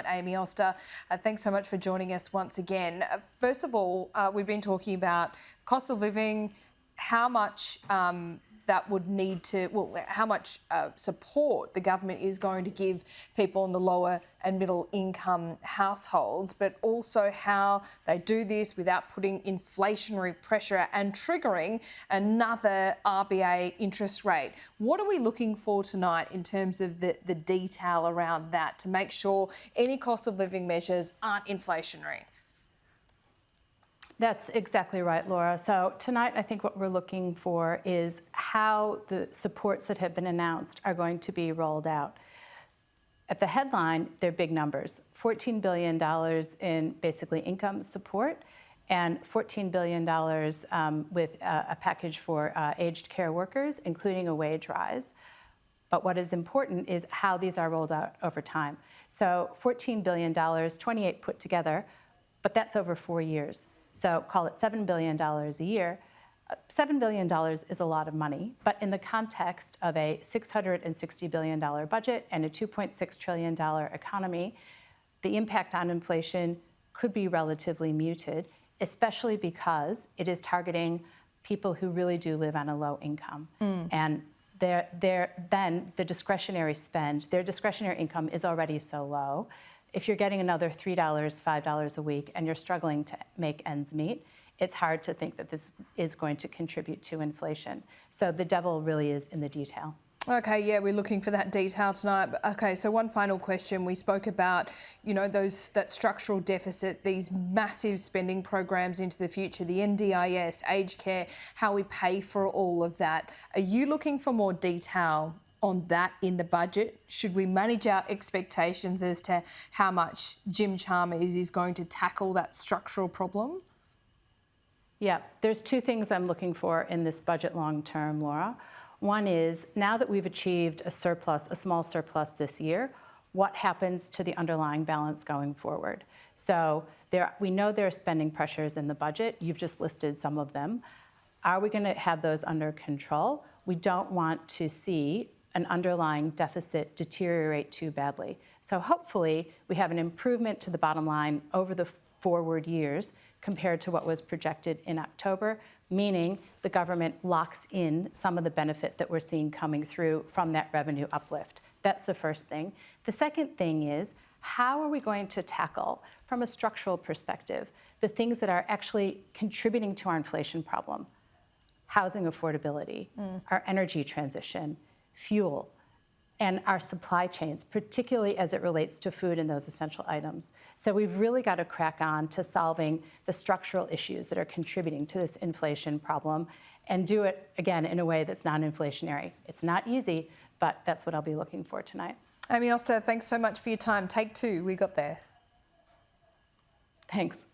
Amy Auster, thanks so much for joining us once again. First of all, we've been talking about cost of living, how much that would need to, how much support the government is going to give people in the lower and middle income households, but also how they do this without putting inflationary pressure and triggering another RBA interest rate. What are we looking for tonight in terms of the detail around that to make sure any cost of living measures aren't inflationary? That's exactly right, Laura. So tonight, I think what we're looking for is how the supports that have been announced are going to be rolled out. At the headline, they're big numbers, $14 billion in basically income support and $14 billion with a package for aged care workers, including a wage rise. But what is important is how these are rolled out over time. So $14 billion, 28 put together, but that's over 4 years. So call it $7 billion a year. $7 billion is a lot of money, but in the context of a $660 billion budget and a $2.6 trillion economy, the impact on inflation could be relatively muted, especially because it is targeting people who really do live on a low income. And then the discretionary spend, their discretionary income is already so low. If you're getting another $3, $5 a week and you're struggling to make ends meet, it's hard to think that this is going to contribute to inflation. So the devil really is in the detail. Okay, yeah, we're looking for that detail tonight. Okay, so one final question. We spoke about, that structural deficit, these massive spending programs into the future, the NDIS, aged care, how we pay for all of that. Are you looking for more detail on that in the budget? Should we manage our expectations as to how much Jim Chalmers is going to tackle that structural problem? Yeah, there's two things I'm looking for in this budget long term, Laura. One is, now that we've achieved a surplus, a small surplus this year, what happens to the underlying balance going forward? So we know there are spending pressures in the budget. You've just listed some of them. Are we going to have those under control? We don't want to see an underlying deficit deteriorate too badly. So hopefully we have an improvement to the bottom line over the forward years compared to what was projected in October, meaning the government locks in some of the benefit that we're seeing coming through from that revenue uplift. That's the first thing. The second thing is, how are we going to tackle, from a structural perspective, the things that are actually contributing to our inflation problem? Housing affordability, our energy transition, fuel, and our supply chains, particularly as it relates to food and those essential items. So we've really got to crack on to solving the structural issues that are contributing to this inflation problem and do it, again, in a way that's non-inflationary. It's not easy, but that's what I'll be looking for tonight. Amy Auster, thanks so much for your time. Take two, we got there. Thanks.